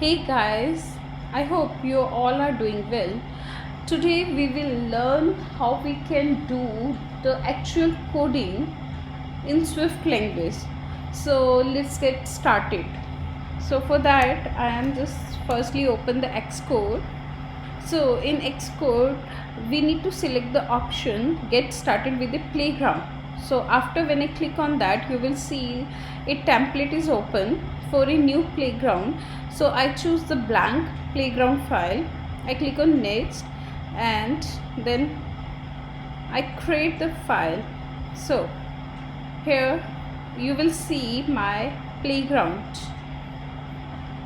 Hey guys, I hope you all are doing well. Today we will learn how we can do the actual coding in Swift language. So let's get started. So for that I am just firstly open the Xcode. So in Xcode we need to select the option get started with the playground. So after when I click on that, you will see a template is open for a new playground. So I choose the blank playground file. I click on next and then I create the file. So here you will see my playground.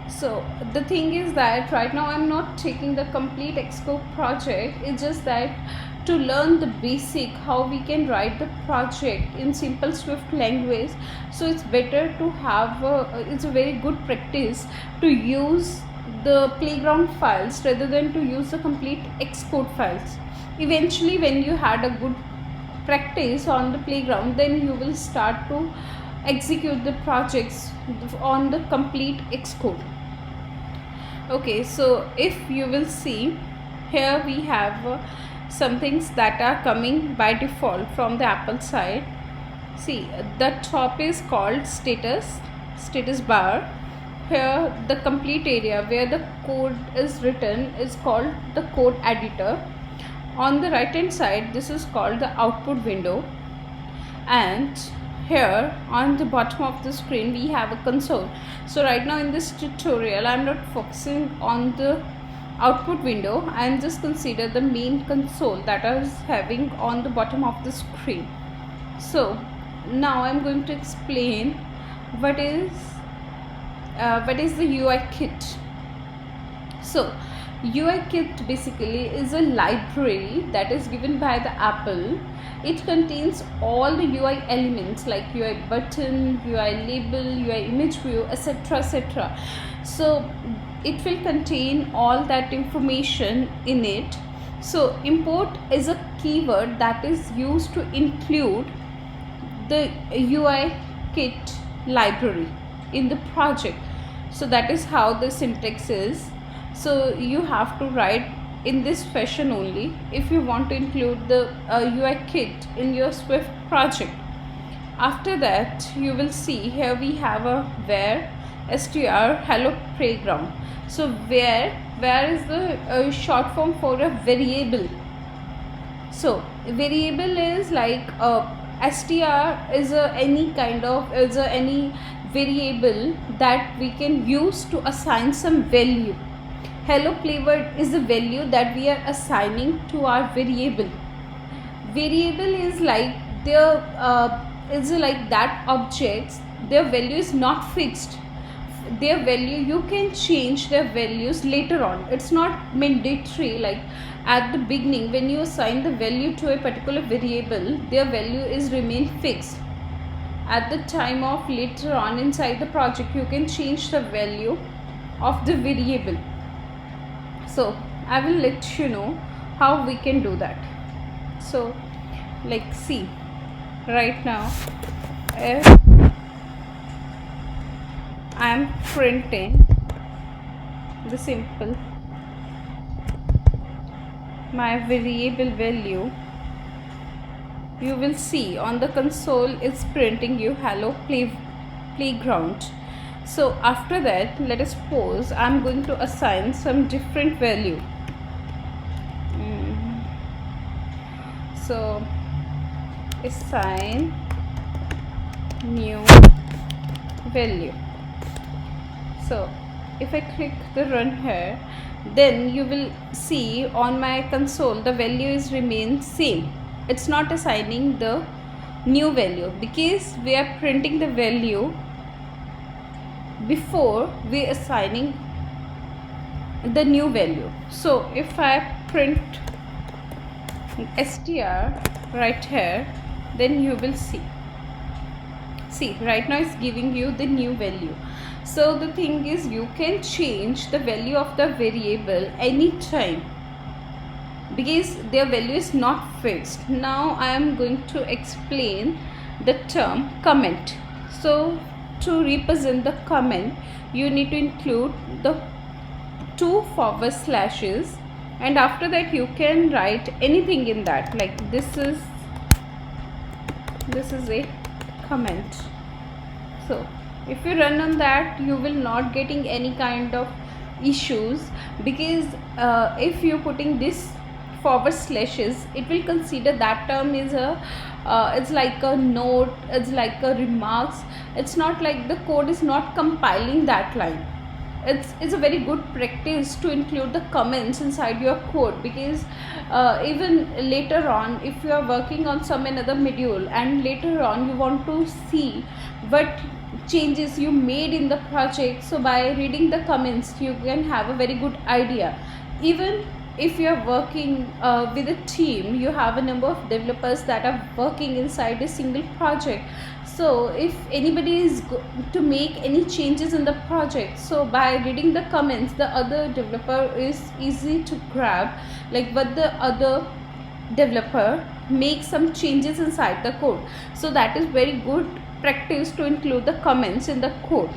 So the thing is that right now I'm not taking the complete Xcode project. It's just that to learn the basic how we can write the project in simple Swift language. So it's better to have it's a very good practice to use the playground files rather than to use the complete Xcode files. Eventually when you had a good practice on the playground, then you will start to execute the projects on the complete Xcode. Okay, so if you will see here we have some things that are coming by default from the Apple side. See, the top is called status bar. Here the complete area where the code is written is called the code editor. On the right hand side, this is called the output window, and here on the bottom of the screen we have a console. So right now in this tutorial I'm not focusing on the output window, and just consider the main console that I was having on the bottom of the screen. So now I'm going to explain what is the UI kit. So UI kit basically is a library that is given by the Apple. It contains all the UI elements like UI button, UI label, UI image view, etc, etc. So it will contain all that information in it. So import is a keyword that is used to include the UI kit library in the project. So that is how the syntax is. So you have to write in this fashion only if you want to include the UI kit in your Swift project. After that you will see here we have a where str hello playground. So where is the short form for a variable. So variable is like str is any variable that we can use to assign some value. Hello keyword is the value that we are assigning to our variable. Variable is like that objects, their value is not fixed. Their value you can change their values later on. It's not mandatory like at the beginning when you assign the value to a particular variable, their value is remain fixed. At the time of later on inside the project you can change the value of the variable. So I will let you know how we can do that. So like see right now if I am printing the simple my variable value, you will see on the console it's printing you hello playground. So after that let us suppose I'm going to assign some different value. So assign new value. So if I click the run here, then you will see on my console the value is remain same. It's not assigning the new value because we are printing the value before we assigning the new value. So if I print str right here, then you will see right now it's giving you the new value. So the thing is you can change the value of the variable anytime because their value is not fixed. Now I am going to explain the term comment. So to represent the comment you need to include the 2 forward slashes, and after that you can write anything in that, like this is a comment. So if you run on that, you will not getting any kind of issues, because if you putting this forward slashes, it will consider that term is a it's like a note, it's like a remarks. It's not like the code is not compiling that line. It's a very good practice to include the comments inside your code, because even later on, if you are working on some another module and later on you want to see what changes you made in the project, so by reading the comments you can have a very good idea. Even if you are working with a team, you have a number of developers that are working inside a single project. So if anybody is to make any changes in the project, so by reading the comments, the other developer is easy to grab, like what the other developer make some changes inside the code. So that is very good practice to include the comments in the code.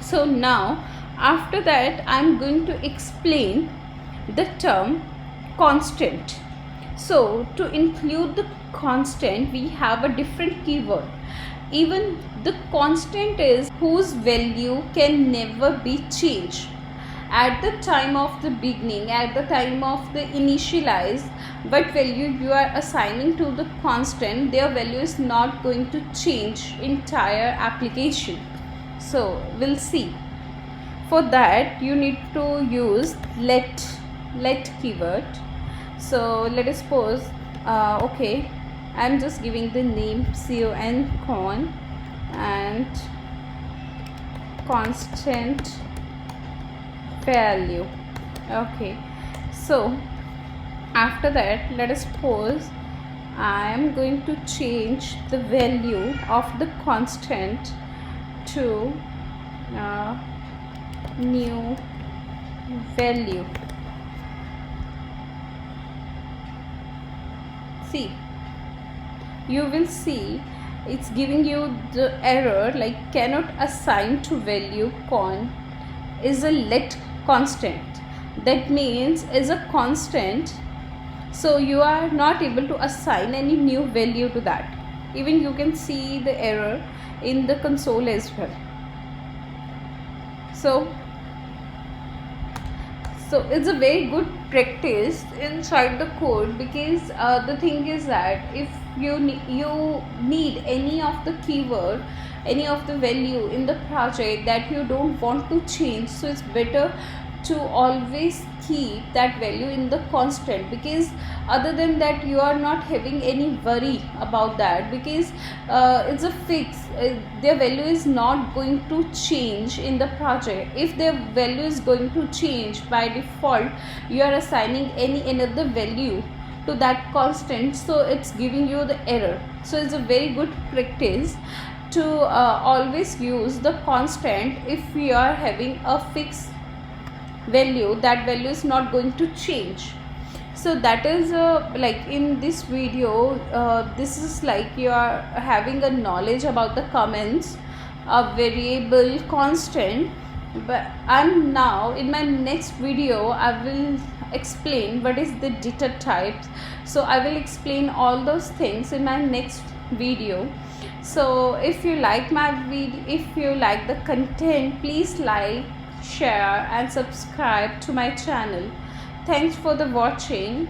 So now after that, I'm going to explain the term constant. So to include the constant, we have a different keyword. Even the constant is whose value can never be changed. At the time of the beginning, at the time of the initialize, what value you are assigning to the constant, their value is not going to change entire application. So we'll see. For that you need to use let keyword. So let us suppose okay, I'm just giving the name con and constant value. Okay, so after that, let us suppose I am going to change the value of the constant to new value. See, you will see it's giving you the error like cannot assign to value con is a let constant. That means is a constant, so you are not able to assign any new value to that. Even you can see the error in the console as well. So it's a very good practice inside the code, because the thing is that if you need any of the keyword, any of the value in the project that you don't want to change, so it's better to always keep that value in the constant, because other than that you are not having any worry about that, because it's a fix. Their value is not going to change in the project. If their value is going to change, by default you are assigning any another value to that constant, so it's giving you the error. So it's a very good practice to always use the constant if we are having a fixed value. That value is not going to change. So that is like in this video, this is like you are having a knowledge about the comments, a variable, constant. But and now in my next video I will explain what is the data types. So I will explain all those things in my next video. So if you like my video, if you like the content, please like, share and subscribe to my channel. Thanks for the watching.